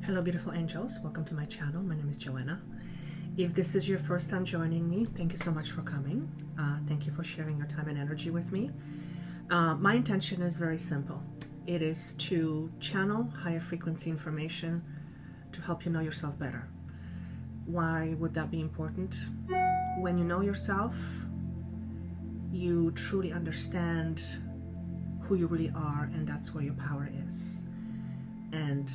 Hello beautiful angels, welcome to my channel. My name is Joanna. If this is your first time joining me, thank you so much for coming. Thank you for sharing your time and energy with me. My intention is very simple. It is to channel higher frequency information to help you know yourself better. Why would that be important? When you know yourself, you truly understand who you really are, and that's where your power is. And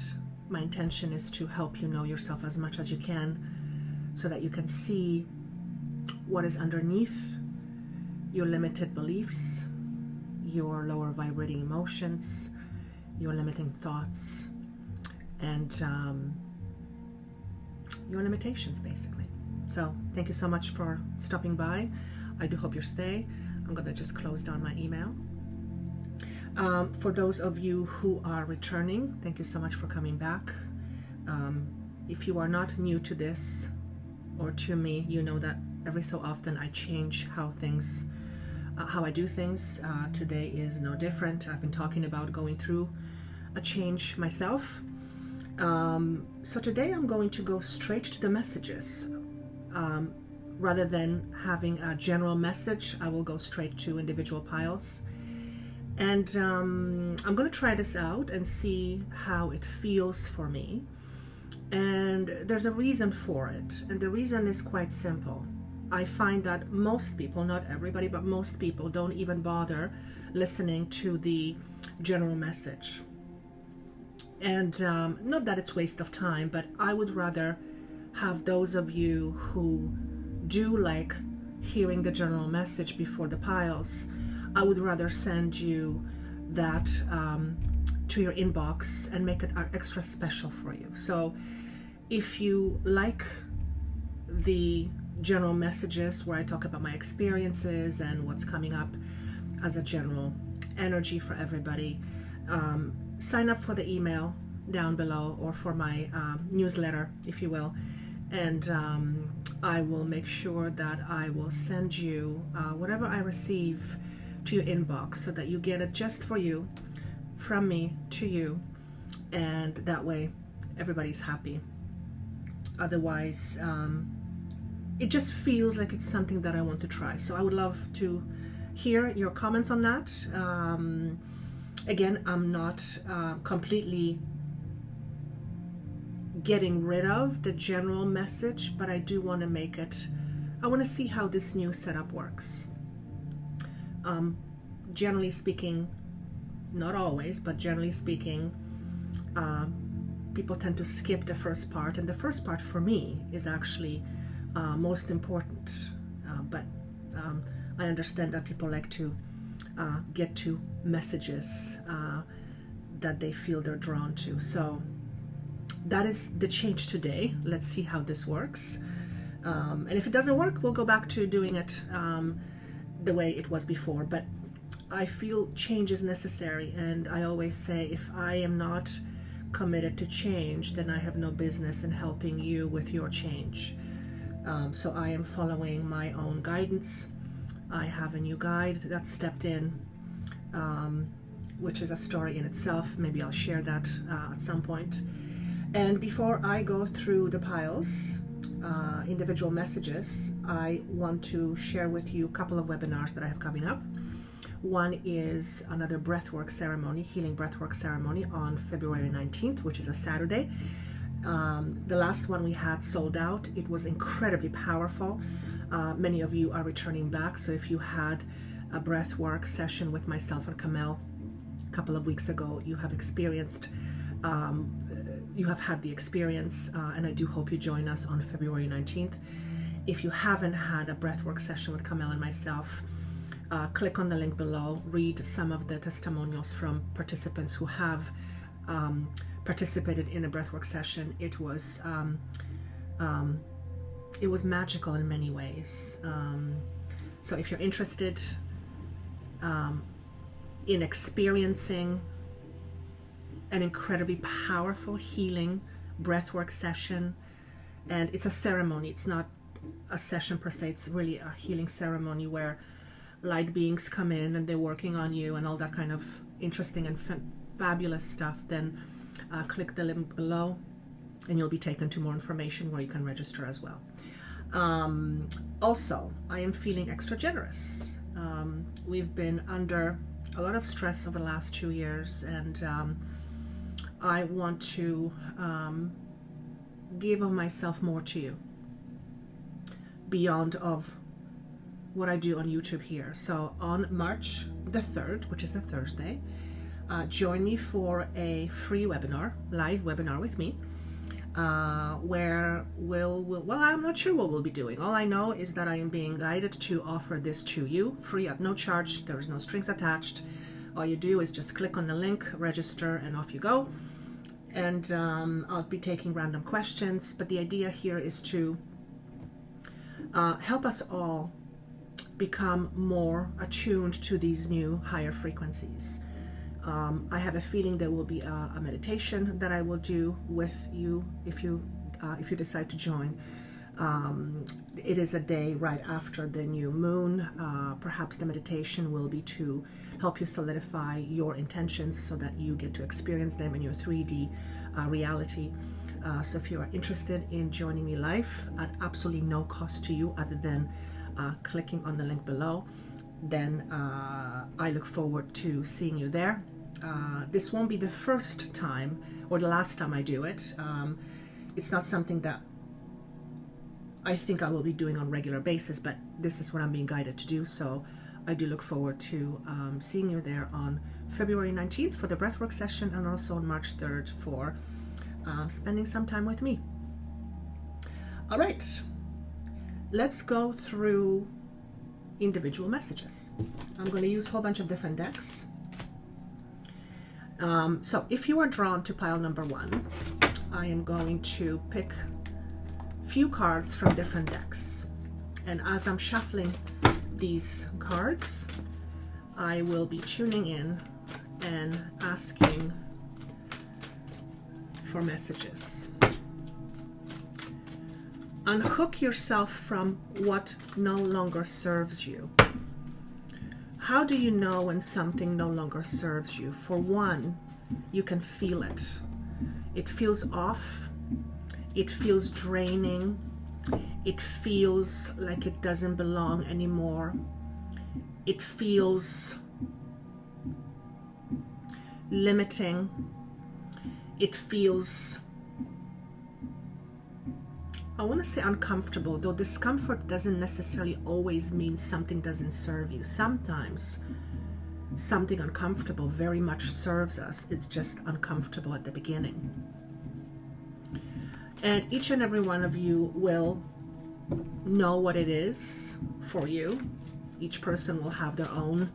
my intention is to help you know yourself as much as you can so that you can see what is underneath your limited beliefs, your lower vibrating emotions, your limiting thoughts, and your limitations, basically. So thank you so much for stopping by. I do hope you stay. I'm going to just close down my email. For those of you who are returning, thank you so much for coming back. If you are not new to this or to me, you know that every so often I change how I do things. Today is no different. I've been talking about going through a change myself. So today I'm going to go straight to the messages. Rather than having a general message, I will go straight to individual piles. And I'm going to try this out and see how it feels for me. And there's a reason for it. And the reason is quite simple. I find that most people, not everybody, but most people don't even bother listening to the general message. And not that it's a waste of time, but I would rather have those of you who do like hearing the general message before the piles, I would rather send you that to your inbox and make it extra special for you. So if you like the general messages where I talk about my experiences and what's coming up as a general energy for everybody, sign up for the email down below or for my newsletter, if you will, and I will make sure that I will send you whatever I receive to your inbox so that you get it just for you, from me to you, and that way everybody's happy. Otherwise, it just feels like it's something that I want to try. So I would love to hear your comments on that. Again, I'm not completely getting rid of the general message, but I do want to make it, I want to see how this new setup works. Generally speaking, not always, but generally speaking, people tend to skip the first part, and the first part for me is actually most important. But I understand that people like to get to messages that they feel they're drawn to. So that is the change today. Let's see how this works. And if it doesn't work, we'll go back to doing it the way it was before. But I feel change is necessary, and I always say if I am not committed to change, then I have no business in helping you with your change. So I am following my own guidance. I have a new guide that stepped in, which is a story in itself. Maybe I'll share that at some point. And before I go through the piles, individual messages, I want to share with you a couple of webinars that I have coming up. One is another breathwork ceremony, healing breathwork ceremony on February 19th, which is a Saturday. The last one we had sold out. It was incredibly powerful. Many of you are returning back. So if you had a breathwork session with myself and Kamel a couple of weeks ago, you have experienced you have had the experience, and I do hope you join us on February 19th. If you haven't had a breathwork session with Kamel and myself, click on the link below, read some of the testimonials from participants who have participated in a breathwork session. It was magical in many ways. So if you're interested in experiencing an incredibly powerful healing breathwork session, and it's a ceremony, it's not a session per se, it's really a healing ceremony where light beings come in and they're working on you and all that kind of interesting and fabulous stuff, then click the link below and you'll be taken to more information where you can register as well. Also, I am feeling extra generous. We've been under a lot of stress over the last 2 years, and I want to give of myself more to you beyond of what I do on YouTube here. So on March the 3rd, which is a Thursday, join me for a free webinar, live webinar with me, where well, I'm not sure what we'll be doing. All I know is that I am being guided to offer this to you free at no charge. There is no strings attached. All you do is just click on the link, register, and off you go. And I'll be taking random questions, but the idea here is to help us all become more attuned to these new higher frequencies. I have a feeling there will be a meditation that I will do with you if you decide to join. It is a day right after the new moon. Perhaps the meditation will be to help you solidify your intentions so that you get to experience them in your 3D reality. So if you are interested in joining me live at absolutely no cost to you other than clicking on the link below, then I look forward to seeing you there. This won't be the first time or the last time I do it. It's not something that I think I will be doing on a regular basis, but this is what I'm being guided to do. So I do look forward to seeing you there on February 19th for the Breathwork session, and also on March 3rd for spending some time with me. All right, let's go through individual messages. I'm going to use a whole bunch of different decks. So if you are drawn to pile number 1, I am going to pick few cards from different decks, and as I'm shuffling these cards, I will be tuning in and asking for messages. Unhook yourself from what no longer serves you. How do you know when something no longer serves you? For one, you can feel it. It feels off. It feels draining. It feels like it doesn't belong anymore. It feels limiting. It feels, I want to say uncomfortable, though discomfort doesn't necessarily always mean something doesn't serve you. Sometimes something uncomfortable very much serves us. It's just uncomfortable at the beginning. And each and every one of you will know what it is for you. Each person will have their own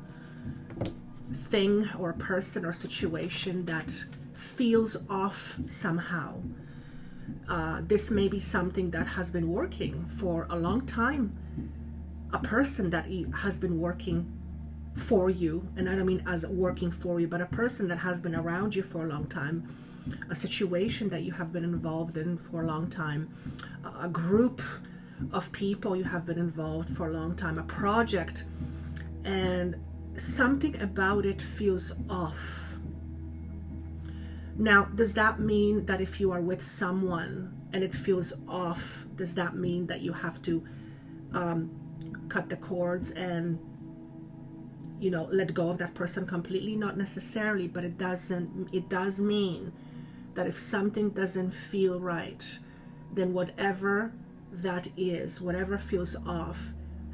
thing or person or situation that feels off somehow. This may be something that has been working for a long time. A person that has been working for you, and I don't mean as working for you, but a person that has been around you for a long time, a situation that you have been involved in for a long time, a group of people you have been involved for a long time, a project, and something about it feels off. Now, does that mean that if you are with someone and it feels off, does that mean that you have to cut the cords and, you know, let go of that person completely? Not necessarily, but it does mean that if something doesn't feel right, then whatever that is, whatever feels off,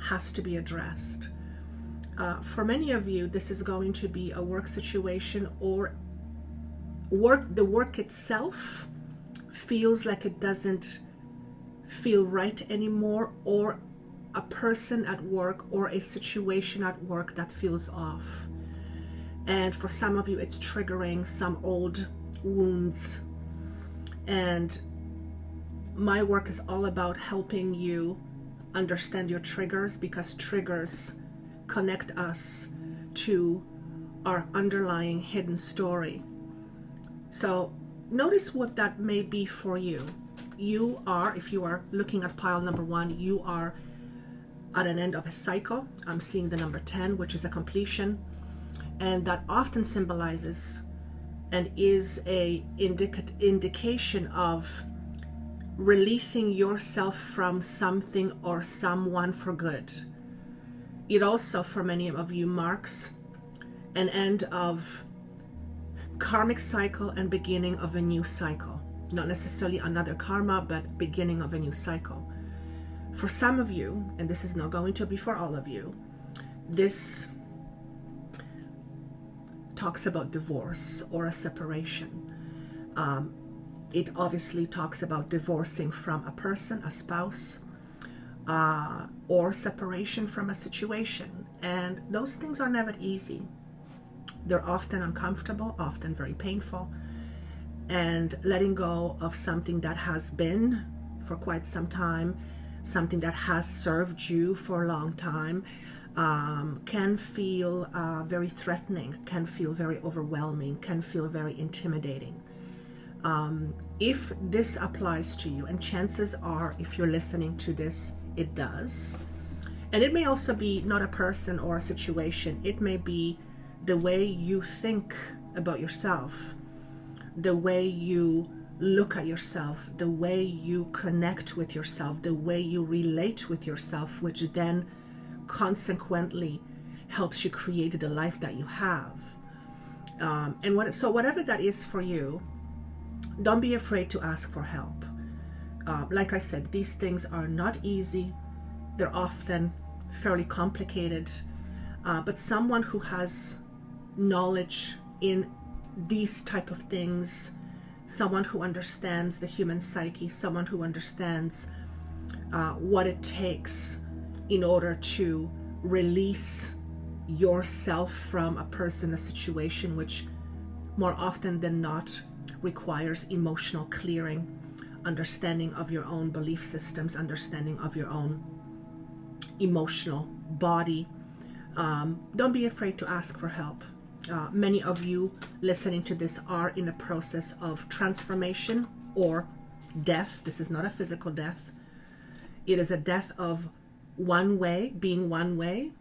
has to be addressed. For many of you, this is going to be a work situation, or the work itself feels like it doesn't feel right anymore, or a person at work or a situation at work that feels off. And for some of you, it's triggering some old wounds. And my work is all about helping you understand your triggers, because triggers connect us to our underlying hidden story. So notice what that may be for you. You are, if you are looking at pile number 1, you are at an end of a cycle. I'm seeing the number 10, which is a completion, and that often symbolizes and is a indication of releasing yourself from something or someone for good. It also, for many of you, marks an end of karmic cycle and beginning of a new cycle. Not necessarily another karma, but beginning of a new cycle. For some of you, and this is not going to be for all of you, this talks about divorce or a separation. It obviously talks about divorcing from a person, a spouse, or separation from a situation. And those things are never easy. They're often uncomfortable, often very painful. And letting go of something that has been for quite some time, something that has served you for a long time, can feel very threatening, can feel very overwhelming, can feel very intimidating. If this applies to you, and chances are, if you're listening to this, it does. And it may also be not a person or a situation. It may be the way you think about yourself, the way you look at yourself, the way you connect with yourself, the way you relate with yourself, which then consequently helps you create the life that you have. So whatever that is for you, don't be afraid to ask for help. Like I said, these things are not easy. They're often fairly complicated. But someone who has knowledge in these type of things, someone who understands the human psyche, someone who understands what it takes in order to release yourself from a person, a situation, which more often than not requires emotional clearing, understanding of your own belief systems, understanding of your own emotional body. Don't be afraid to ask for help. Many of you listening to this are in a process of transformation or death. This is not a physical death. It is a death of one way, being one way,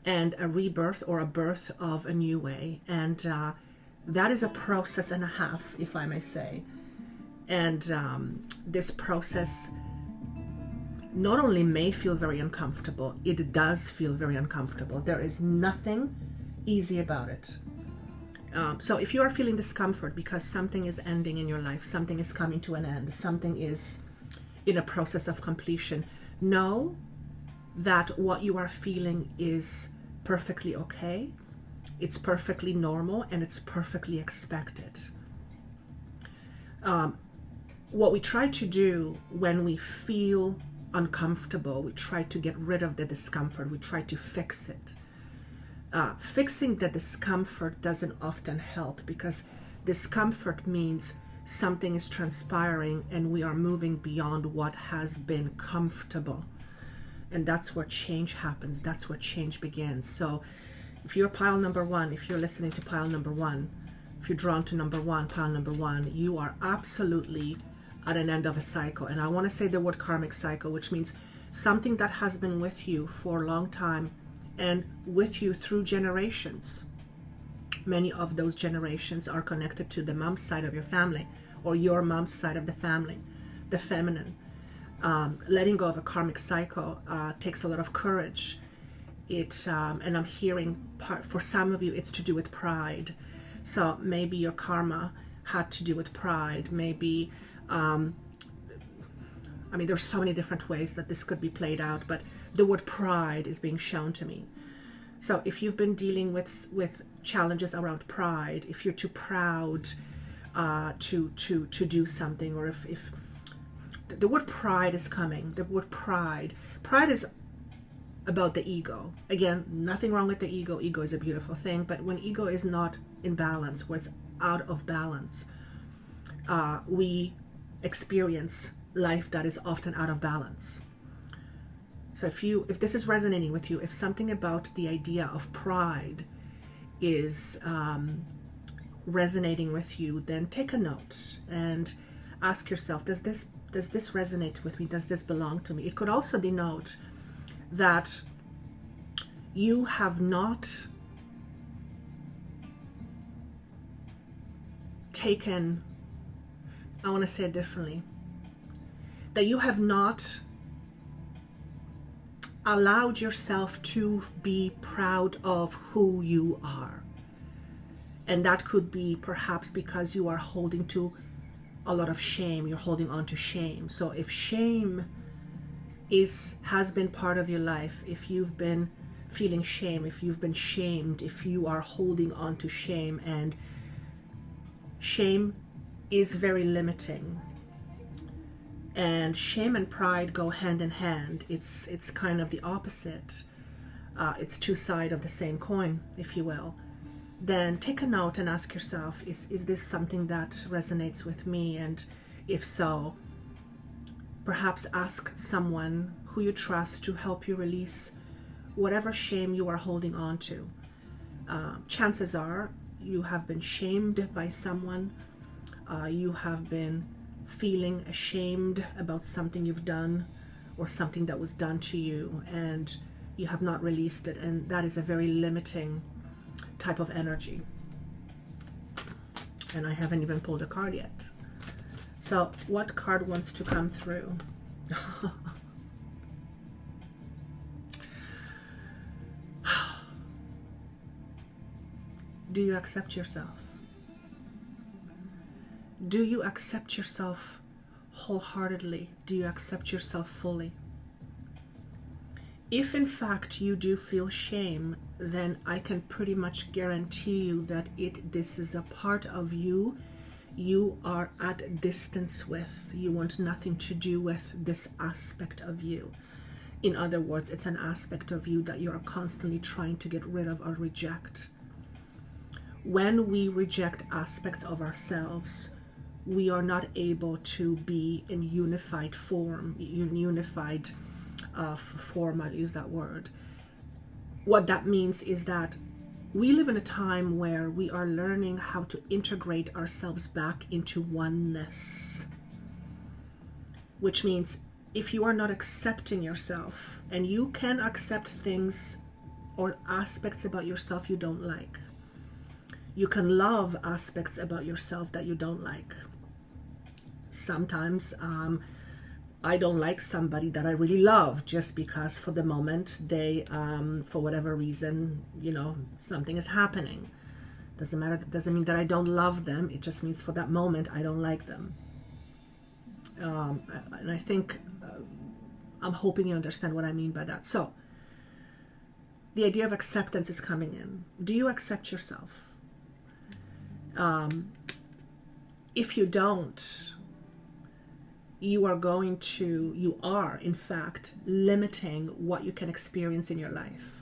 and a rebirth or a birth of a new way. And that is a process and a half, if I may say. And this process not only may feel very uncomfortable, it does feel very uncomfortable. There is nothing easy about it. So if you are feeling discomfort because something is ending in your life, something is coming to an end, something is in a process of completion, know that what you are feeling is perfectly okay, it's perfectly normal, and it's perfectly expected. What we try to do when we feel uncomfortable, we try to get rid of the discomfort, we try to fix it. Fixing the discomfort doesn't often help, because discomfort means something is transpiring and we are moving beyond what has been comfortable. And that's where change happens. That's where change begins. So if you're pile number one, if you're listening to pile number one, if you're drawn to number one, pile number one, you are absolutely at an end of a cycle. And I want to say the word karmic cycle, which means something that has been with you for a long time and with you through generations. Many of those generations are connected to the mom's side of your family, or your mom's side of the family, the feminine. Letting go of a karmic cycle takes a lot of courage. And I'm hearing for some of you, it's to do with pride. So maybe your karma had to do with pride. Maybe, there's so many different ways that this could be played out, but the word pride is being shown to me. So if you've been dealing with challenges around pride, if you're too proud to do something, or if the word pride is coming, the word pride is about the ego. Again, nothing wrong with the ego. Ego is a beautiful thing, but when ego is not in balance, when it's out of balance, we experience life that is often out of balance. So if this is resonating with you, if something about the idea of pride is resonating with you, then take a note and ask yourself, does this resonate with me? Does this belong to me? It could also denote that you have not taken, I want to say it differently, that you have not allowed yourself to be proud of who you are. And that could be perhaps because you are holding to a lot of shame. You're holding on to shame. So if shame has been part of your life, if you've been feeling shame, if you've been shamed, if you are holding on to shame, and shame is very limiting, and shame and pride go hand in hand. It's kind of the opposite. It's two sides of the same coin, if you will. Then take a note and ask yourself, is this something that resonates with me? And if so, perhaps ask someone who you trust to help you release whatever shame you are holding on to. Chances are you have been shamed by someone. You have been feeling ashamed about something you've done or something that was done to you, and you have not released it, and that is a very limiting type of energy. And I haven't even pulled a card yet. So what card wants to come through? Do you accept yourself? Do you accept yourself wholeheartedly? Do you accept yourself fully? If in fact you do feel shame, then I can pretty much guarantee you that this is a part of you are at distance with. You want nothing to do with this aspect of you. In other words, it's an aspect of you that you are constantly trying to get rid of or reject. When we reject aspects of ourselves, we are not able to be in unified form, I'll use that word. What that means is that we live in a time where we are learning how to integrate ourselves back into oneness. Which means if you are not accepting yourself, and you can accept things or aspects about yourself you don't like. You can love aspects about yourself that you don't like. Sometimes I don't like somebody that I really love just because for the moment they, for whatever reason, something is happening. Doesn't matter. It doesn't mean that I don't love them. It just means for that moment I don't like them. And I think I'm hoping you understand what I mean by that. So the idea of acceptance is coming in. Do you accept yourself? If you don't, you are in fact limiting what you can experience in your life,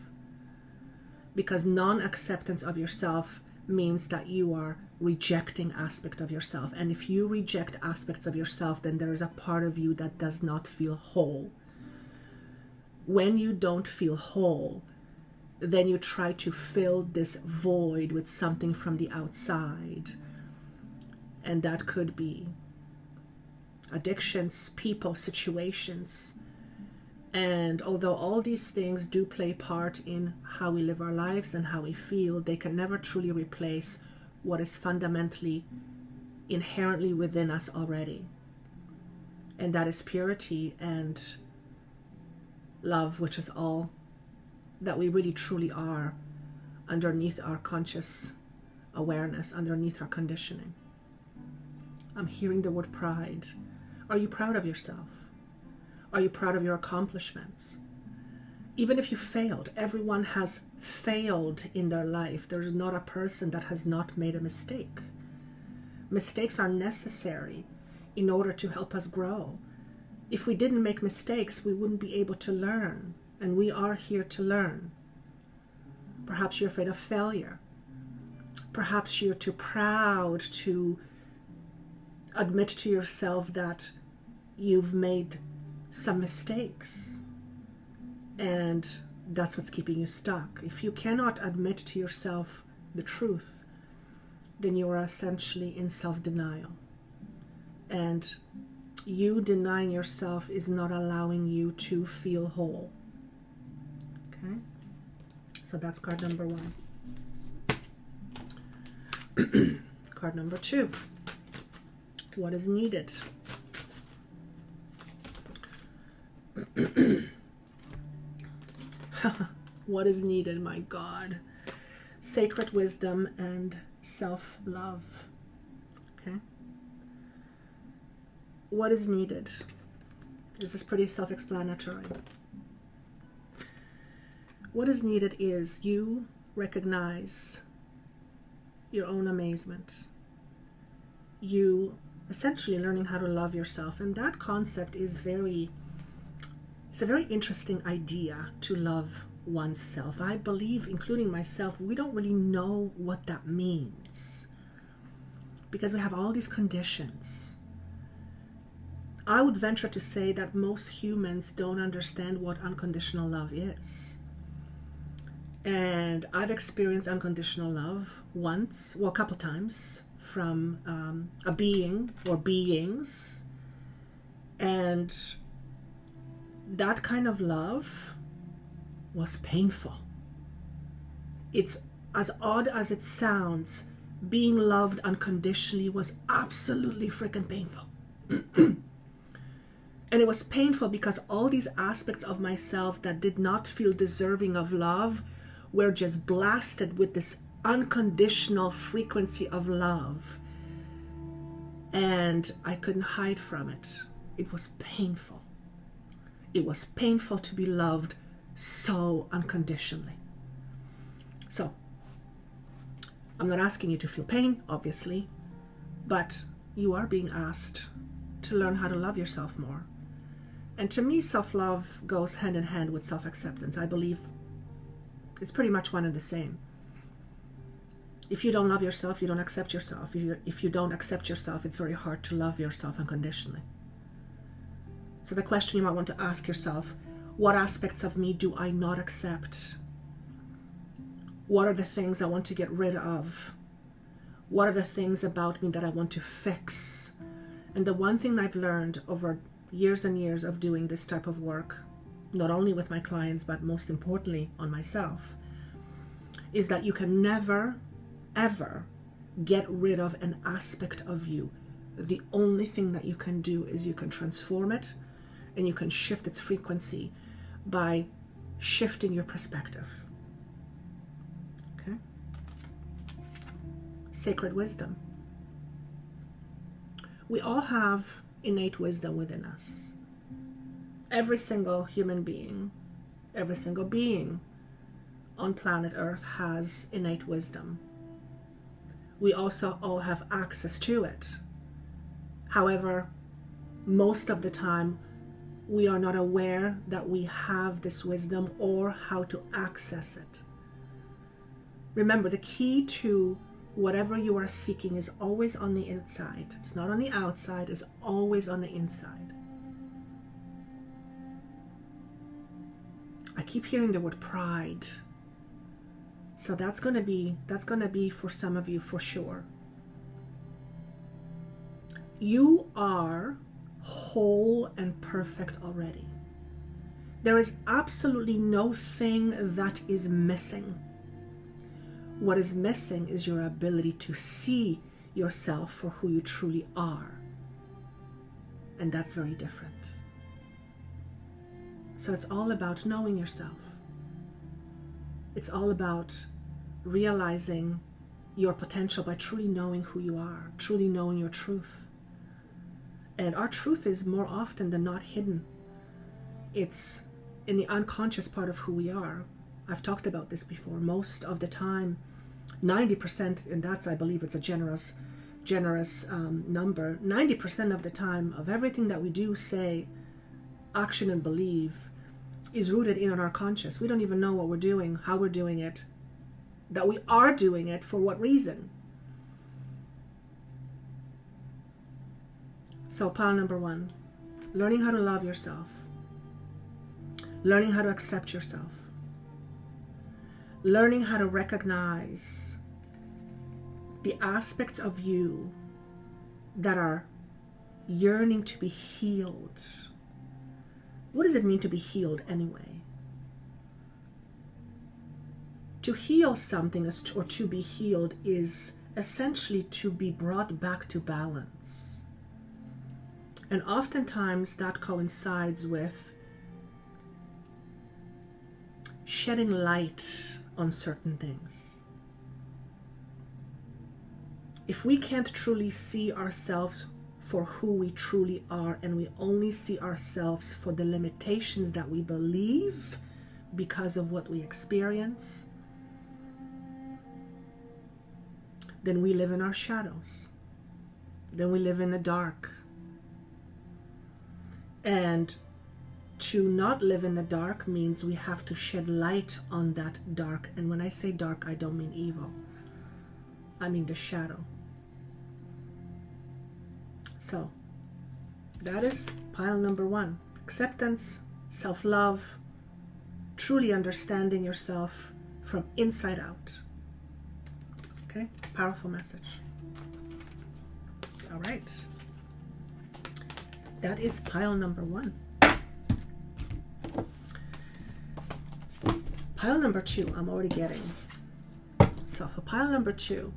because non-acceptance of yourself means that you are rejecting aspect of yourself, and if you reject aspects of yourself, then there is a part of you that does not feel whole. When you don't feel whole, then you try to fill this void with something from the outside, and that could be addictions, people, situations. And although all these things do play part in how we live our lives and how we feel, they can never truly replace what is fundamentally, inherently within us already. And that is purity and love, which is all that we really truly are underneath our conscious awareness, underneath our conditioning. I'm hearing the word pride. Are you proud of yourself? Are you proud of your accomplishments? Even if you failed, everyone has failed in their life. There's not a person that has not made a mistake. Mistakes are necessary in order to help us grow. If we didn't make mistakes, we wouldn't be able to learn. And we are here to learn. Perhaps you're afraid of failure. Perhaps you're too proud to admit to yourself that you've made some mistakes, and that's what's keeping you stuck. If you cannot admit to yourself the truth, then you are essentially in self-denial, and you denying yourself is not allowing you to feel whole. Okay, so that's card number 1. Card number 2. What is needed? What is needed, my God? Sacred wisdom and self-love. Okay. What is needed? This is pretty self-explanatory. What is needed is you recognize your own amazement. You essentially learning how to love yourself. And that concept is it's a very interesting idea, to love oneself. I believe, including myself, we don't really know what that means because we have all these conditions. I would venture to say that most humans don't understand what unconditional love is. And I've experienced unconditional love once, well, a couple times, from a being or beings. And that kind of love was painful. It's as odd as it sounds, being loved unconditionally was absolutely freaking painful. And it was painful because all these aspects of myself that did not feel deserving of love were just blasted with this unconditional frequency of love. And I couldn't hide from it. It was painful. It was painful to be loved so unconditionally. So, I'm not asking you to feel pain, obviously, but you are being asked to learn how to love yourself more. And to me, self-love goes hand in hand with self-acceptance. I believe it's pretty much one and the same. If you don't love yourself, you don't accept yourself. If you don't accept yourself, it's very hard to love yourself unconditionally. So the question you might want to ask yourself, what aspects of me do I not accept? What are the things I want to get rid of? What are the things about me that I want to fix? And the one thing I've learned over years and years of doing this type of work, not only with my clients, but most importantly on myself, is that you can never, ever get rid of an aspect of you. The only thing that you can do is you can transform it, and you can shift its frequency by shifting your perspective. Okay? Sacred wisdom. We all have innate wisdom within us. Every single human being, every single being on planet Earth has innate wisdom. We also all have access to it. However, most of the time, we are not aware that we have this wisdom or how to access it. Remember, the key to whatever you are seeking is always on the inside. It's not on the outside, it's always on the inside. I keep hearing the word pride. So that's gonna be for some of you for sure. You are whole and perfect already. There is absolutely no thing that is missing. What is missing is your ability to see yourself for who you truly are. And that's very different. So it's all about knowing yourself. It's all about realizing your potential by truly knowing who you are, truly knowing your truth. And our truth is more often than not hidden. It's in the unconscious part of who we are. I've talked about this before. Most of the time, 90%, and that's, I believe it's a generous number, 90% of the time of everything that we do, say, action, and believe is rooted in our conscious. We don't even know what we're doing, how we're doing it, that we are doing it, for what reason. So pile number one, learning how to love yourself, learning how to accept yourself, learning how to recognize the aspects of you that are yearning to be healed. What does it mean to be healed anyway? To heal something or to be healed is essentially to be brought back to balance. And oftentimes that coincides with shedding light on certain things. If we can't truly see ourselves for who we truly are, and we only see ourselves for the limitations that we believe because of what we experience, then we live in our shadows. Then we live in the dark. And to not live in the dark means we have to shed light on that dark. And when I say dark, I don't mean evil. I mean the shadow. So that is pile number 1. Acceptance, self-love, truly understanding yourself from inside out. Okay, powerful message. All right. That is pile number 1. Pile number 2, I'm already getting. So for pile number 2,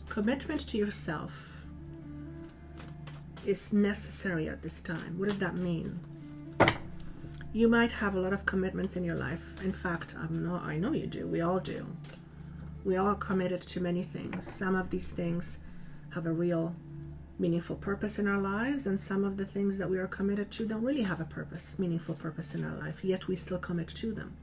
commitment to yourself is necessary at this time. What does that mean? You might have a lot of commitments in your life. In fact, I know you do. We all do. We all are committed to many things. Some of these things have a real meaningful purpose in our lives, and some of the things that we are committed to don't really have a purpose, meaningful purpose in our life, yet we still commit to them.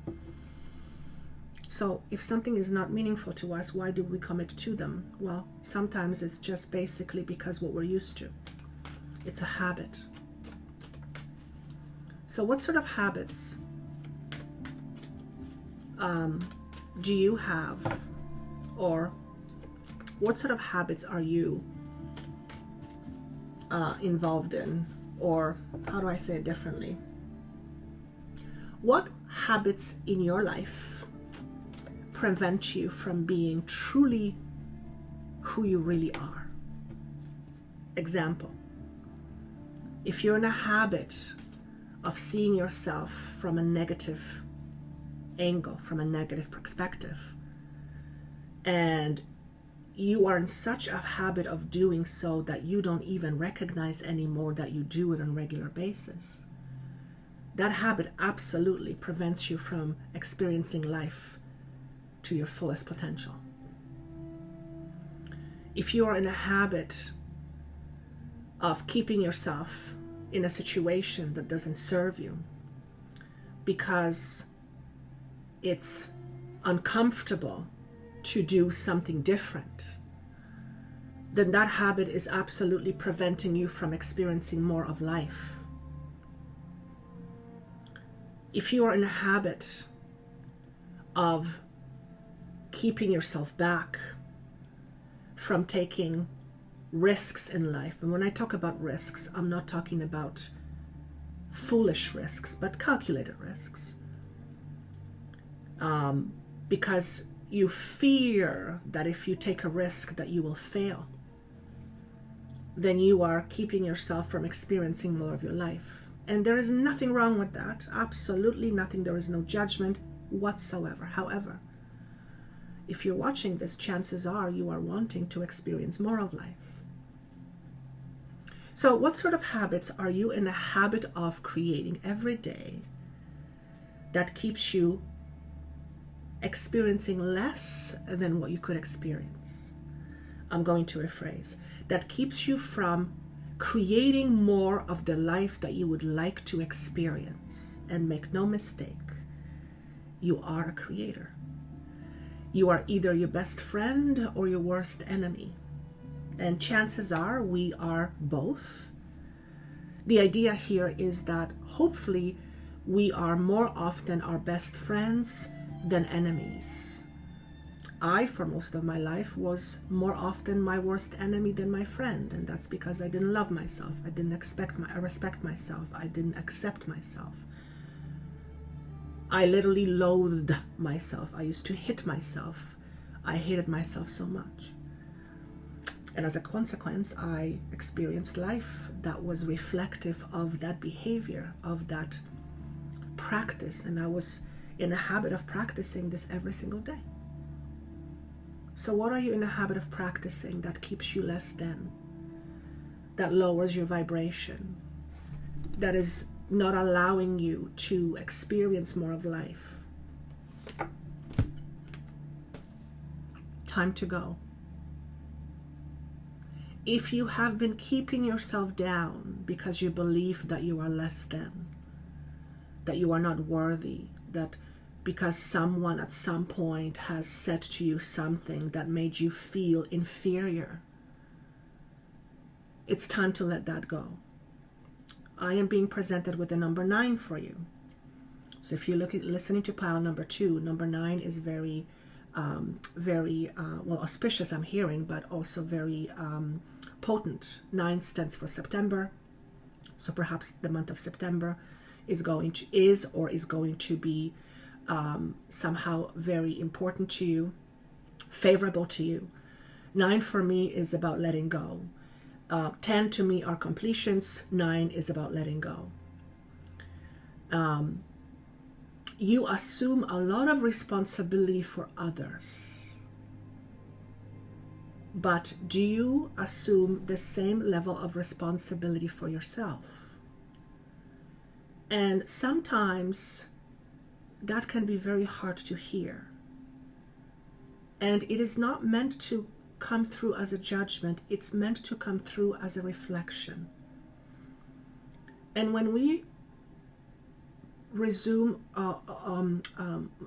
So if something is not meaningful to us, why do we commit to them? Well, sometimes it's just basically because what we're used to. It's a habit. So what sort of habits do you have, or what sort of habits are you involved in? Or how do I say it differently? What habits in your life prevent you from being truly who you really are? Example, if you're in a habit of seeing yourself from a negative angle, from a negative perspective, and you are in such a habit of doing so that you don't even recognize anymore that you do it on a regular basis, that habit absolutely prevents you from experiencing life to your fullest potential. If you are in a habit of keeping yourself in a situation that doesn't serve you because it's uncomfortable to do something different, then that habit is absolutely preventing you from experiencing more of life. If you are in a habit of keeping yourself back from taking risks in life, and when I talk about risks, I'm not talking about foolish risks, but calculated risks, because you fear that if you take a risk that you will fail, then you are keeping yourself from experiencing more of your life. And there is nothing wrong with that, absolutely nothing. There is no judgment whatsoever. However, if you're watching this, chances are you are wanting to experience more of life. So what sort of habits are you in a habit of creating every day that keeps you experiencing less than what you could experience? I'm going to rephrase. That keeps you from creating more of the life that you would like to experience. And make no mistake, you are a creator. You are either your best friend or your worst enemy. And chances are we are both. The idea here is that hopefully we are more often our best friends than enemies. I, for most of my life, was more often my worst enemy than my friend, and that's because I didn't love myself. I didn't respect myself. I didn't accept myself. I literally loathed myself. I used to hit myself. I hated myself so much. And as a consequence, I experienced life that was reflective of that behavior, of that practice. And I was in a habit of practicing this every single day. So what are you in a habit of practicing that keeps you less than, that lowers your vibration, that is not allowing you to experience more of life? Time to go. If you have been keeping yourself down because you believe that you are less than, that you are not worthy, that because someone at some point has said to you something that made you feel inferior, it's time to let that go. I am being presented with the number 9 for you. So if you're listening to pile number 2, number 9 is very auspicious, I'm hearing, but also very potent. 9 stands for September. So perhaps the month of September is going to be somehow very important to you, favorable to you. 9 for me is about letting go. 10 to me are completions. 9 is about letting go. You assume a lot of responsibility for others. But do you assume the same level of responsibility for yourself? And sometimes that can be very hard to hear. And it is not meant to come through as a judgment. It's meant to come through as a reflection. And when we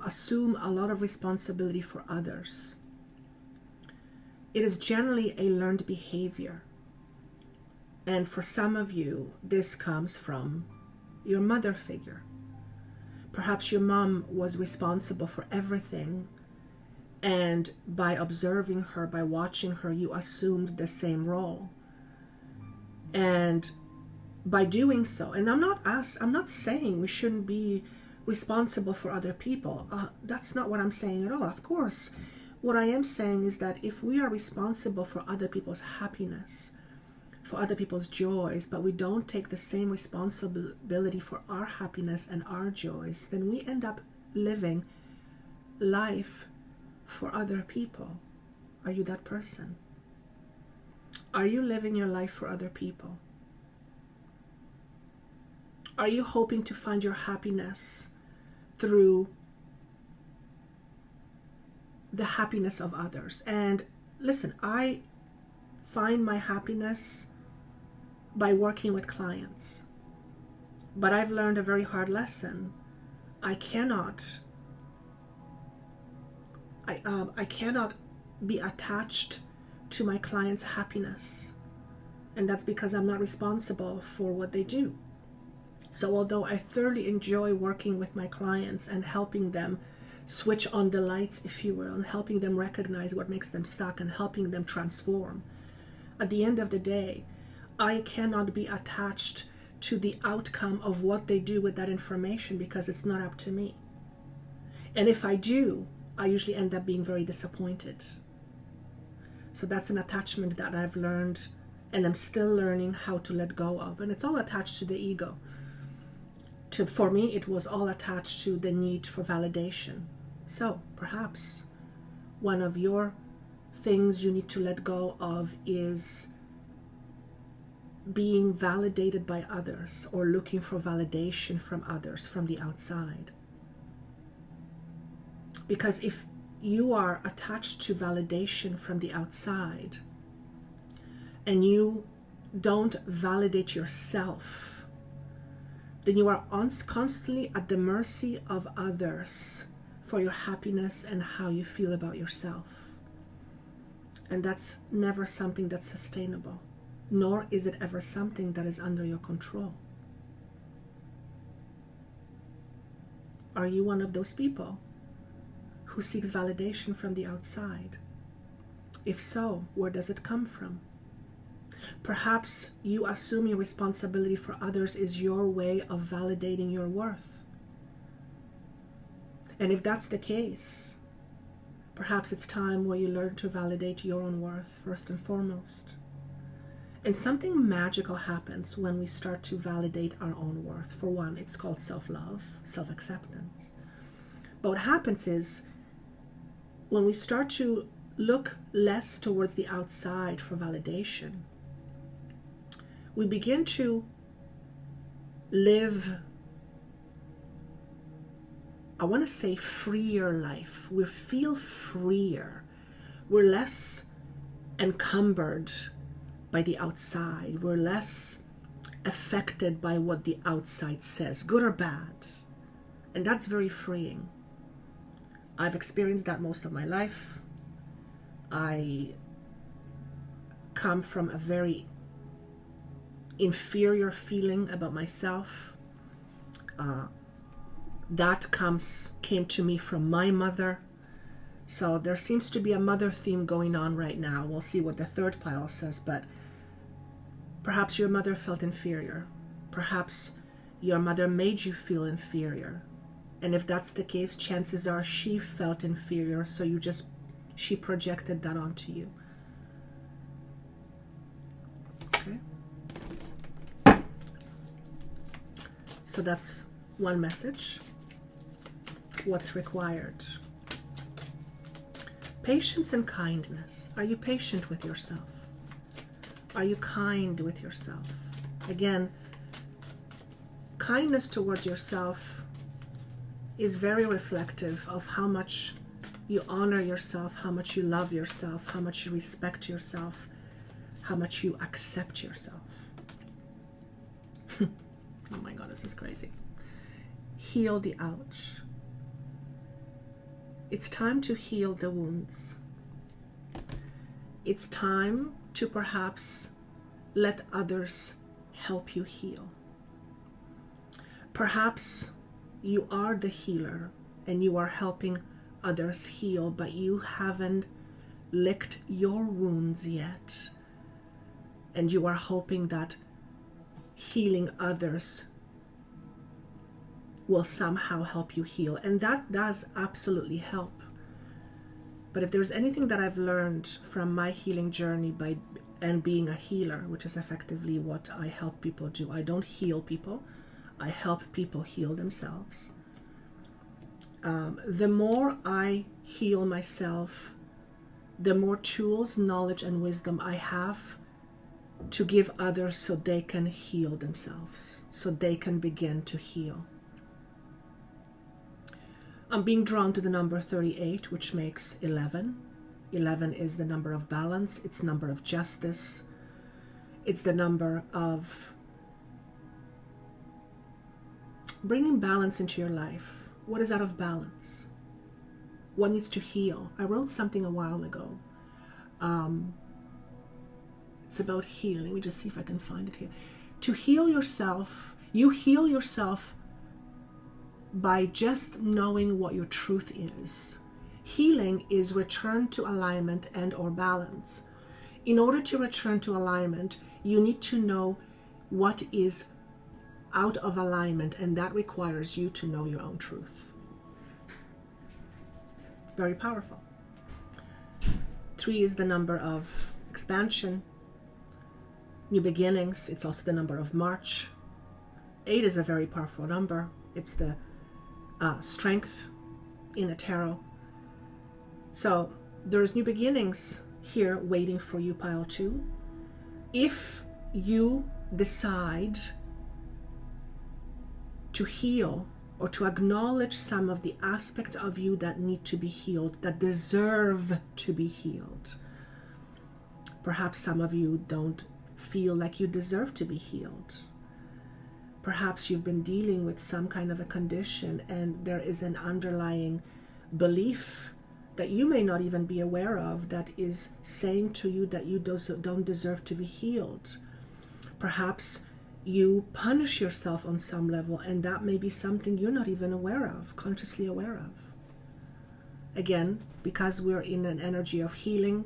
assume a lot of responsibility for others, it is generally a learned behavior. And for some of you, this comes from your mother figure. Perhaps your mom was responsible for everything, and by observing her, by watching her, you assumed the same role. And by doing so, and I'm not saying we shouldn't be responsible for other people. That's not what I'm saying at all. Of course, what I am saying is that if we are responsible for other people's happiness, for other people's joys, but we don't take the same responsibility for our happiness and our joys, then we end up living life for other people. Are you that person? Are you living your life for other people? Are you hoping to find your happiness through the happiness of others? And listen, I find my happiness by working with clients. But I've learned a very hard lesson. I cannot be attached to my clients' happiness. And that's because I'm not responsible for what they do. So although I thoroughly enjoy working with my clients and helping them switch on the lights, if you will, and helping them recognize what makes them stuck and helping them transform, at the end of the day, I cannot be attached to the outcome of what they do with that information because it's not up to me. And if I do, I usually end up being very disappointed. So that's an attachment that I've learned and I'm still learning how to let go of. And it's all attached to the ego. For me, it was all attached to the need for validation. So perhaps one of your things you need to let go of is being validated by others or looking for validation from others from the outside. Because if you are attached to validation from the outside and you don't validate yourself, then you are constantly at the mercy of others for your happiness and how you feel about yourself. And that's never something that's sustainable, nor is it ever something that is under your control. Are you one of those people who seeks validation from the outside? If so, where does it come from? Perhaps you assuming responsibility for others is your way of validating your worth. And if that's the case, perhaps it's time where you learn to validate your own worth first and foremost. And something magical happens when we start to validate our own worth. For one, it's called self-love, self-acceptance. But what happens is when we start to look less towards the outside for validation, we begin to live, I want to say freer life. We feel freer we're less encumbered by the outside. We're less affected by what the outside says, good or bad. And that's very freeing. I've experienced that most of my life. I come from a very inferior feeling about myself. That came to me from my mother. So there seems to be a mother theme going on right now. We'll see what the third pile says, but perhaps your mother felt inferior. Perhaps your mother made you feel inferior. And if that's the case, chances are she felt inferior, so she projected that onto you. Okay. So that's one message. What's required? Patience and kindness. Are you patient with yourself? Are you kind with yourself? Again, kindness towards yourself is very reflective of how much you honor yourself, how much you love yourself, how much you respect yourself, how much you accept yourself. Oh my God, this is crazy. Heal the ouch. It's time to heal the wounds. It's time to perhaps let others help you heal. Perhaps you are the healer and you are helping others heal, but you haven't licked your wounds yet. And you are hoping that healing others will somehow help you heal. And that does absolutely help. But if there's anything that I've learned from my healing journey and being a healer, which is effectively what I help people do. I don't heal people. I help people heal themselves. The more I heal myself, the more tools, knowledge, and wisdom I have to give others so they can heal themselves, so they can begin to heal. I'm being drawn to the number 38, which makes 11. 11 is the number of balance. It's the number of justice. It's the number of bringing balance into your life. What is out of balance? What needs to heal? I wrote something a while ago. It's about healing. Let me just see if I can find it here. To heal yourself, you heal yourself by just knowing what your truth is. Healing is return to alignment and or balance. In order to return to alignment, you need to know what is out of alignment, and that requires you to know your own truth. Very powerful. 3 is the number of expansion, new beginnings. It's also the number of March. 8 is a very powerful number. It's the strength in a tarot. So there's new beginnings here waiting for you, pile 2. If you decide to heal or to acknowledge some of the aspects of you that need to be healed, that deserve to be healed. Perhaps some of you don't feel like you deserve to be healed. Perhaps you've been dealing with some kind of a condition and there is an underlying belief that you may not even be aware of that is saying to you that you don't deserve to be healed. Perhaps you punish yourself on some level, and that may be something you're not even aware of, consciously aware of. Again, because we're in an energy of healing,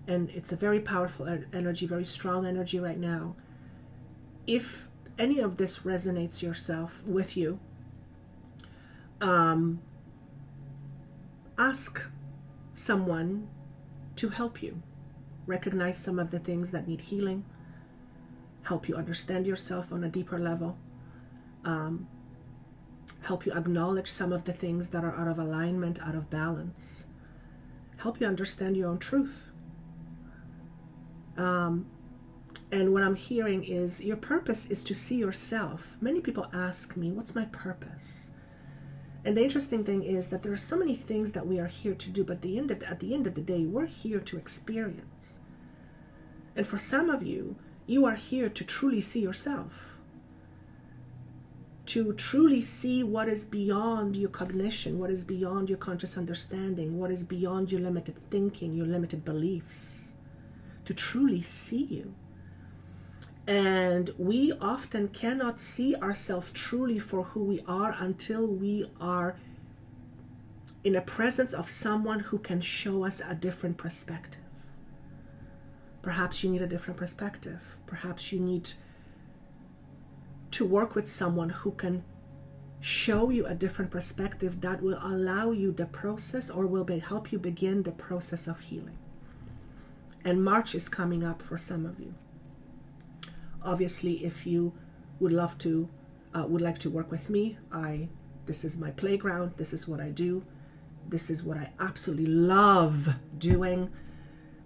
and it's a very powerful energy, very strong energy right now. If any of this resonates with you, ask someone to help you recognize some of the things that need healing, help you understand yourself on a deeper level, help you acknowledge some of the things that are out of alignment, out of balance, help you understand your own truth. And what I'm hearing is your purpose is to see yourself. Many people ask me, what's my purpose? And the interesting thing is that there are so many things that we are here to do, but at the end of the day, we're here to experience. And for some of you, you are here to truly see yourself, to truly see what is beyond your cognition, what is beyond your conscious understanding, what is beyond your limited thinking, your limited beliefs, to truly see you. And we often cannot see ourselves truly for who we are until we are in the presence of someone who can show us a different perspective. Perhaps you need a different perspective. Perhaps you need to work with someone who can show you a different perspective that will allow you the process, or will help you begin the process of healing. And March is coming up for some of you. Obviously, if you would like to work with me, this is my playground. This is what I do. This is what I absolutely love doing.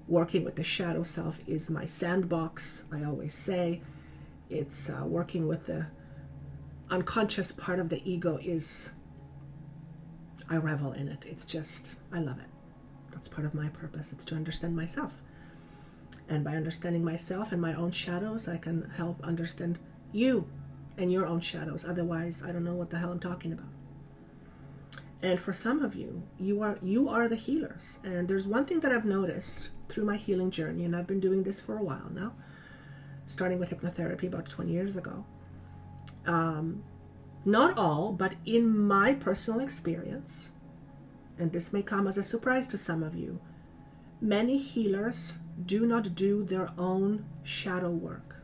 Working with the shadow self is my sandbox. I always say it's working with the unconscious part of the ego I revel in it. It's just, I love it. That's part of my purpose. It's to understand myself. And by understanding myself and my own shadows, I can help understand you and your own shadows. Otherwise, I don't know what the hell I'm talking about. And for some of you, you are the healers. And there's one thing that I've noticed through my healing journey, and I've been doing this for a while now, starting with hypnotherapy about 20 years ago. Not all, but in my personal experience, and this may come as a surprise to some of you, many healers do not do their own shadow work.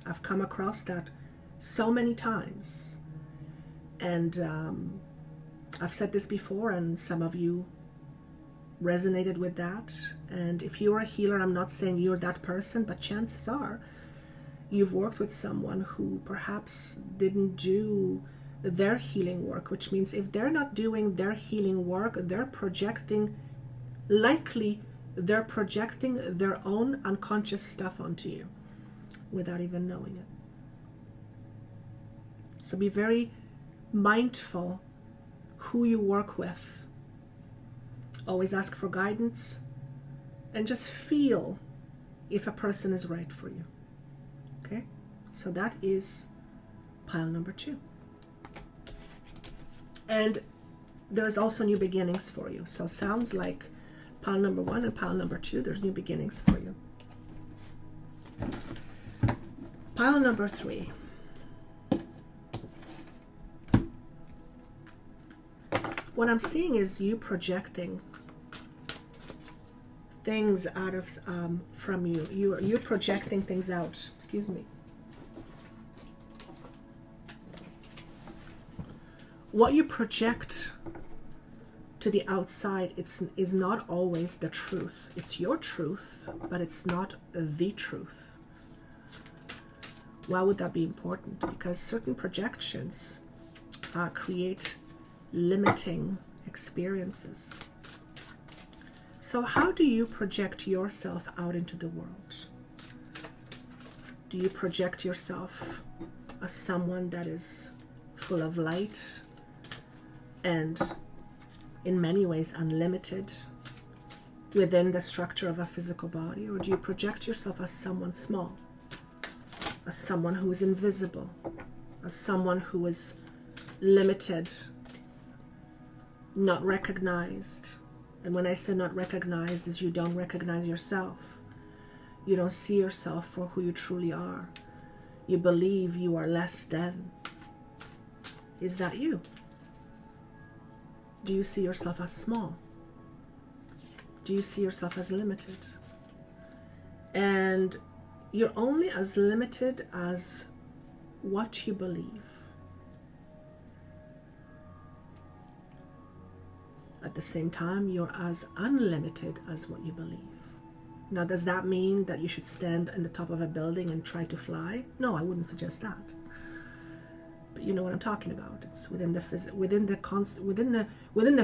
I've come across that so many times. And I've said this before, and some of you resonated with that. And if you're a healer, I'm not saying you're that person, but chances are you've worked with someone who perhaps didn't do their healing work, which means if they're not doing their healing work, they're projecting their own unconscious stuff onto you without even knowing it. So be very mindful who you work with. Always ask for guidance and just feel if a person is right for you. Okay? So that is pile number 2. And there's also new beginnings for you. So sounds like pile number 1 and pile number 2, there's new beginnings for you. Pile number 3. What I'm seeing is you projecting things out of from you. You're projecting things out. Excuse me. What you project to the outside, is not always the truth. It's your truth, but it's not the truth. Why would that be important? Because certain projections create limiting experiences. So how do you project yourself out into the world? Do you project yourself as someone that is full of light and in many ways unlimited within the structure of a physical body? Or do you project yourself as someone small, as someone who is invisible, as someone who is limited, not recognized? And when I say not recognized, is you don't recognize yourself. You don't see yourself for who you truly are. You believe you are less than. Is that you? Do you see yourself as small? Do you see yourself as limited? And you're only as limited as what you believe. At the same time, you're as unlimited as what you believe. Now, does that mean that you should stand in the top of a building and try to fly? No, I wouldn't suggest that. But you know what I'm talking about. It's within the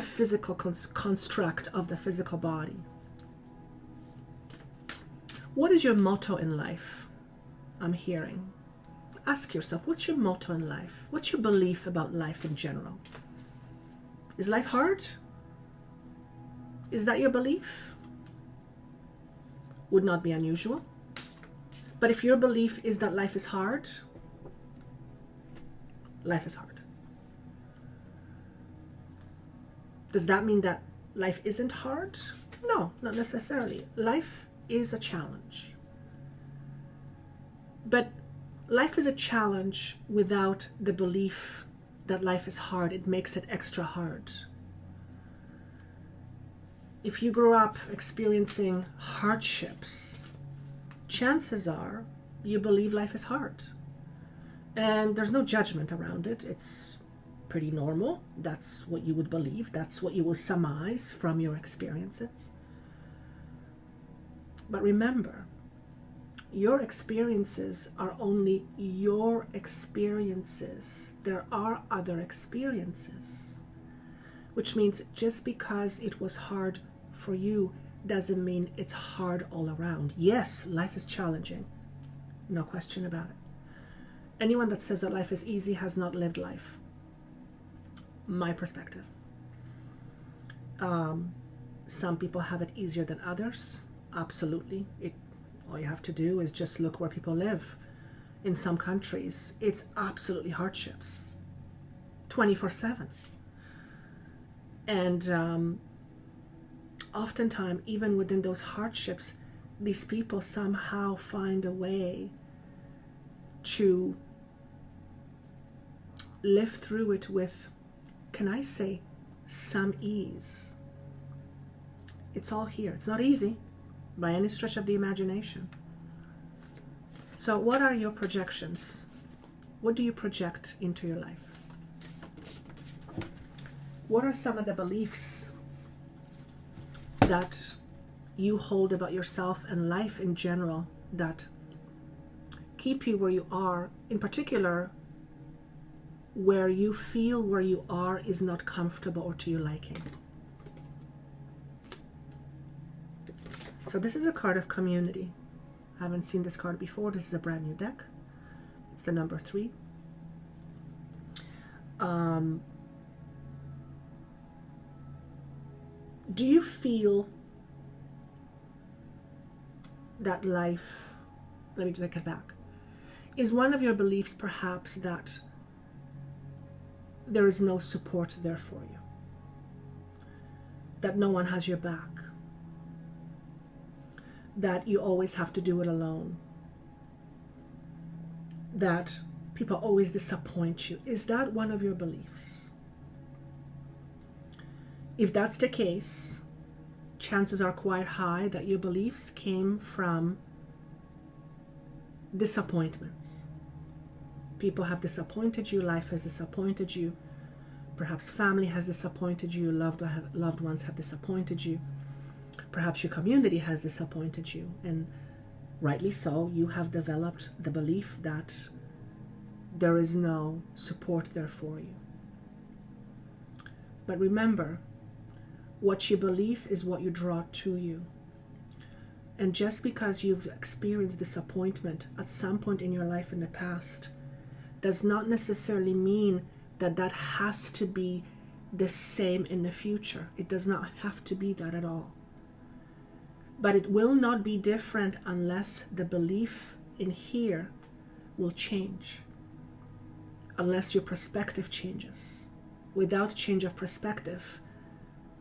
physical construct of the physical body. What is your motto in life? I'm hearing. Ask yourself, what's your motto in life? What's your belief about life in general? Is life hard? Is that your belief? Would not be unusual. But if your belief is that life is hard, life is hard. Does that mean that life isn't hard? No, not necessarily. Life is a challenge. But life is a challenge without the belief that life is hard. It makes it extra hard. If you grew up experiencing hardships, chances are you believe life is hard. And there's no judgment around it. It's pretty normal. That's what you would believe. That's what you will surmise from your experiences. But remember, your experiences are only your experiences. There are other experiences. Which means just because it was hard for you doesn't mean it's hard all around. Yes, life is challenging. No question about it. Anyone that says that life is easy has not lived life. My perspective. Some people have it easier than others. Absolutely. All you have to do is just look where people live. In some countries, it's absolutely hardships. 24/7. And oftentimes, even within those hardships, these people somehow find a way to live through it with, can I say, some ease. It's all here. It's not easy by any stretch of the imagination. So what are your projections? What do you project into your life? What are some of the beliefs that you hold about yourself and life in general that keep you where you are, in particular, where you feel where you are is not comfortable or to your liking? So this is a card of community. I haven't seen this card before. This is a brand new deck. It's the number 3. Do you feel that life, let me take it back, is one of your beliefs perhaps that there is no support there for you? That no one has your back? That you always have to do it alone? That people always disappoint you? Is that one of your beliefs? If that's the case, chances are quite high that your beliefs came from disappointments. People have disappointed you, life has disappointed you, perhaps family has disappointed you, loved ones have disappointed you, perhaps your community has disappointed you, and rightly so, you have developed the belief that there is no support there for you. But remember, what you believe is what you draw to you. And just because you've experienced disappointment at some point in your life in the past does not necessarily mean that that has to be the same in the future. It does not have to be that at all. But it will not be different unless the belief in here will change. Unless your perspective changes. Without change of perspective,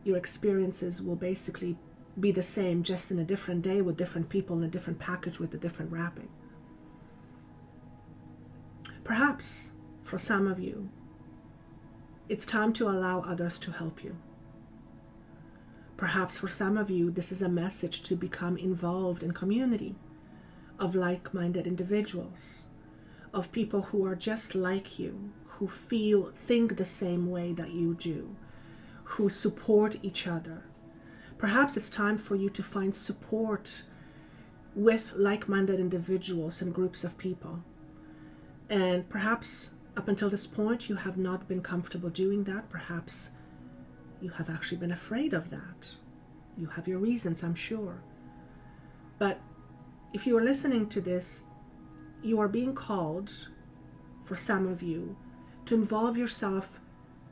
your experiences will basically be the same, just in a different day with different people in a different package with a different wrapping. Perhaps for some of you, it's time to allow others to help you. Perhaps for some of you, this is a message to become involved in community of like-minded individuals, of people who are just like you, who think the same way that you do, who support each other. Perhaps it's time for you to find support with like-minded individuals and groups of people. And perhaps up until this point, you have not been comfortable doing that. Perhaps you have actually been afraid of that. You have your reasons, I'm sure. But if you are listening to this, you are being called for some of you to involve yourself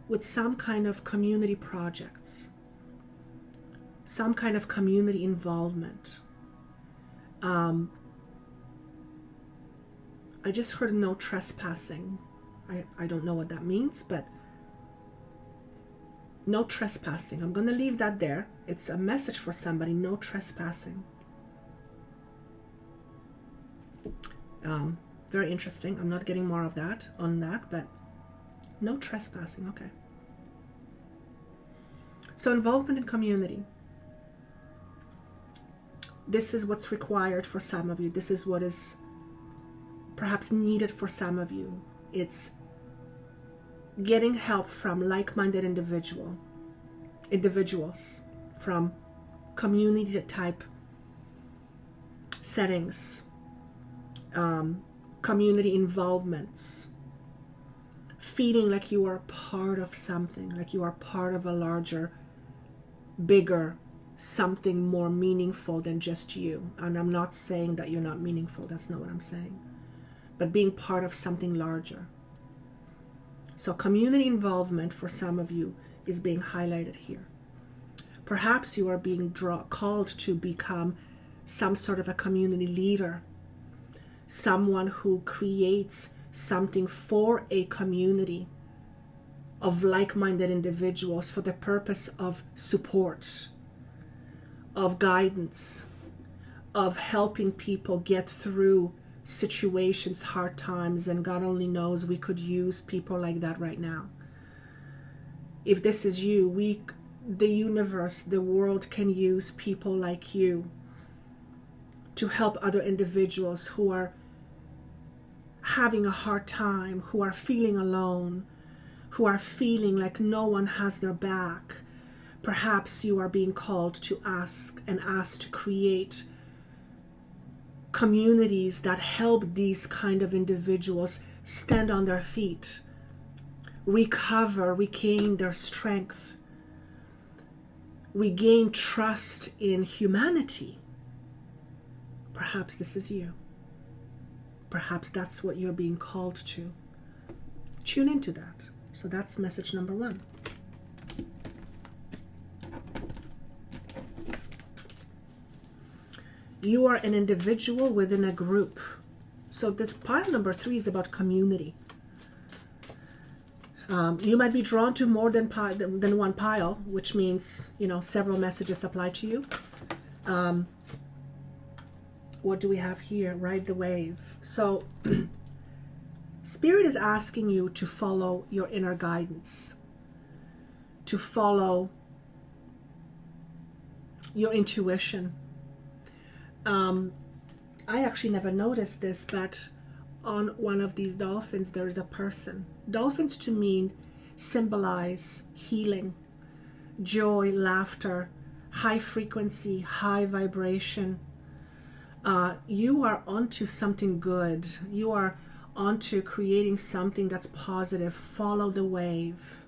with some kind of community projects, some kind of community involvement. I just heard no trespassing. I don't know what that means, but no trespassing. I'm going to leave that there. It's a message for somebody, no trespassing. Very interesting. I'm not getting more of that on that, but no trespassing. Okay. So involvement in community. This is what's required for some of you. This is what is perhaps needed for some of you. It's getting help from like-minded individuals, from community type settings, community involvements, feeling like you are part of something, like you are part of a larger, bigger, something more meaningful than just you. And I'm not saying that you're not meaningful. That's not what I'm saying. But being part of something larger. So community involvement for some of you is being highlighted here. Perhaps you are being called to become some sort of a community leader, someone who creates something for a community of like-minded individuals for the purpose of support, of guidance, of helping people get through situations, hard times, and God only knows we could use people like that right now. If this is you, the universe, the world can use people like you to help other individuals who are having a hard time, who are feeling alone, who are feeling like no one has their back. Perhaps you are being called to asked to create communities that help these kind of individuals stand on their feet, regain their strength, regain trust in humanity. Perhaps this is you. Perhaps that's what you're being called to. Tune into that. So that's message number 1. You are an individual within a group. So this pile number 3 is about community. You might be drawn to more than one pile, which means, several messages apply to you. What do we have here? Ride the wave. So Spirit is asking you to follow your inner guidance, to follow your intuition. I actually never noticed this, but on one of these dolphins, there is a person. Dolphins to me symbolize healing, joy, laughter, high frequency, high vibration. You are onto something good. You are onto creating something that's positive. Follow the wave.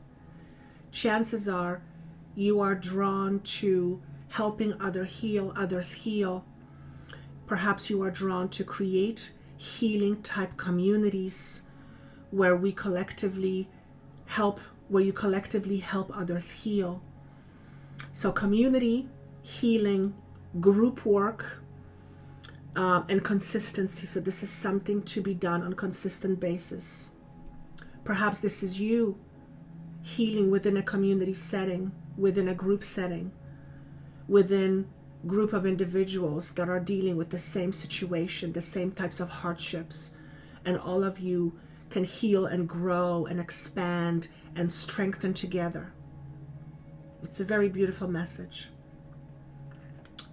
Chances are you are drawn to helping others heal. Perhaps you are drawn to create healing type communities where you collectively help others heal. So community, healing, group work, and consistency. So this is something to be done on a consistent basis. Perhaps this is you healing within a community setting, within a group setting, within group of individuals that are dealing with the same situation, the same types of hardships, and all of you can heal and grow and expand and strengthen together. It's a very beautiful message.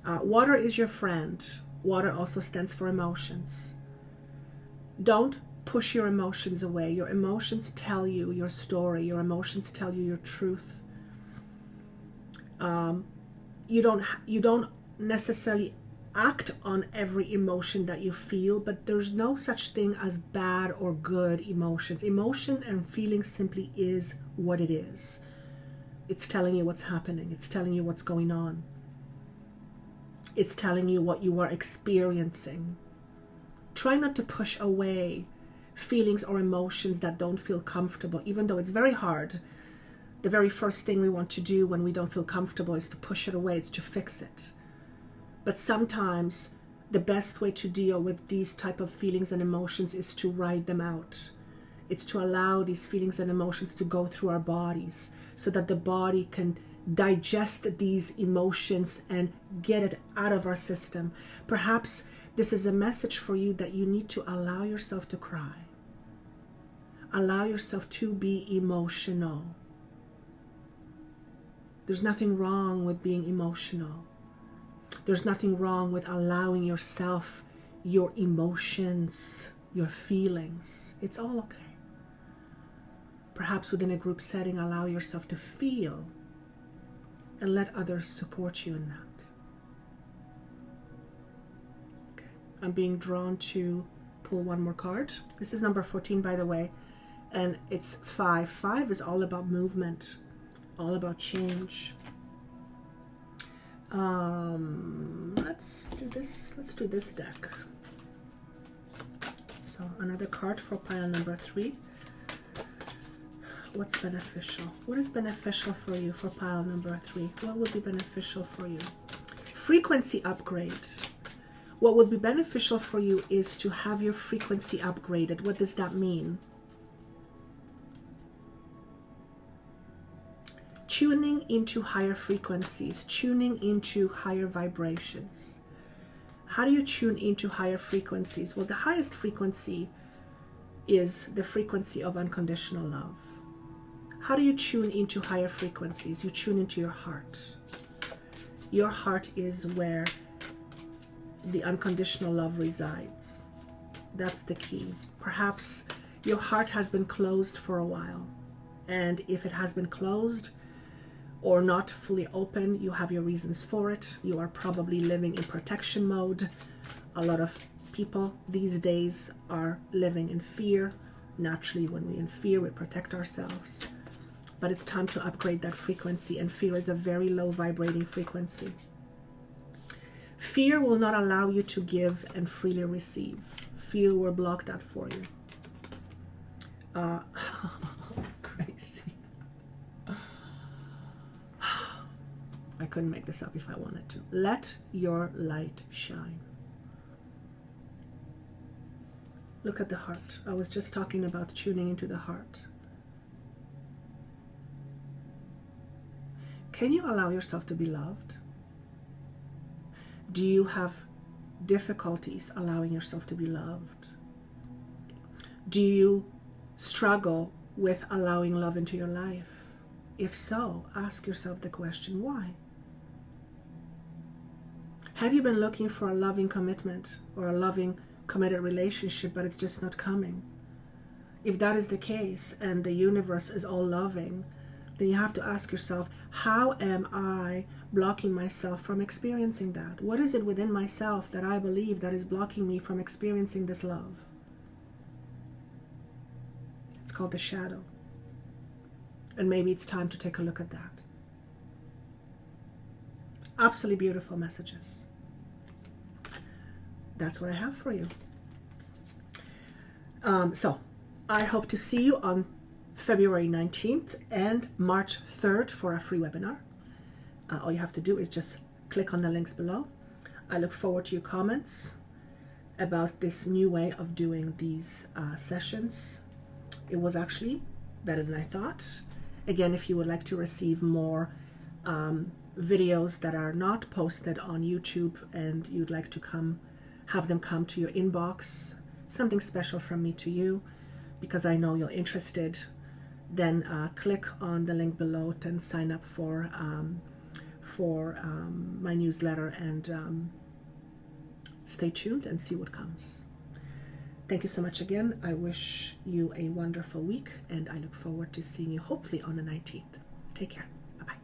Water is your friend. Water also stands for emotions. Don't push your emotions away. Your emotions tell you your story. Your emotions tell you your truth. You don't necessarily act on every emotion that you feel, but there's no such thing as bad or good emotions. Emotion and feeling simply is what it is. It's telling you what's happening. It's telling you what's going on. It's telling you what you are experiencing. Try not to push away feelings or emotions that don't feel comfortable, even though it's very hard. The very first thing we want to do when we don't feel comfortable is to push it away, it's to fix it. But sometimes the best way to deal with these type of feelings and emotions is to ride them out. It's to allow these feelings and emotions to go through our bodies so that the body can digest these emotions and get it out of our system. Perhaps this is a message for you that you need to allow yourself to cry. Allow yourself to be emotional. There's nothing wrong with being emotional. There's nothing wrong with allowing yourself your emotions, your feelings. It's all okay. Perhaps within a group setting, allow yourself to feel and let others support you in that. Okay. I'm being drawn to pull one more card. This is number 14, by the way, and it's 5. 5 is all about movement, all about change. Let's do this deck. So another card for pile number 3. What's beneficial? What is beneficial for you for pile number 3? What would be beneficial for you? Frequency upgrade. What would be beneficial for you is to have your frequency upgraded. What does that mean? Tuning into higher frequencies, tuning into higher vibrations. How do you tune into higher frequencies? Well, the highest frequency is the frequency of unconditional love. How do you tune into higher frequencies? You tune into your heart. Your heart is where the unconditional love resides. That's the key. Perhaps your heart has been closed for a while. And if it has been closed or not fully open, you have your reasons for it. You are probably living in protection mode. A lot of people these days are living in fear. Naturally, when we're in fear, we protect ourselves. But it's time to upgrade that frequency, and fear is a very low vibrating frequency. Fear will not allow you to give and freely receive. Fear will block that for you. Crazy. I couldn't make this up if I wanted to. Let your light shine. Look at the heart. I was just talking about tuning into the heart. Can you allow yourself to be loved? Do you have difficulties allowing yourself to be loved? Do you struggle with allowing love into your life? If so, ask yourself the question, why? Have you been looking for a loving commitment or a loving committed relationship, but it's just not coming? If that is the case and the universe is all loving, then you have to ask yourself, how am I blocking myself from experiencing that? What is it within myself that I believe that is blocking me from experiencing this love? It's called the shadow. And maybe it's time to take a look at that. Absolutely beautiful messages. That's what I have for you. So I hope to see you on February 19th and March 3rd for a free webinar. All you have to do is just click on the links below. I look forward to your comments about this new way of doing these sessions. It was actually better than I thought. Again, if you would like to receive more videos that are not posted on YouTube and you'd like to have them come to your inbox, something special from me to you, because I know you're interested, then click on the link below and sign up for my newsletter and stay tuned and see what comes. Thank you so much again. I wish you a wonderful week, and I look forward to seeing you hopefully on the 19th. Take care. Bye-bye.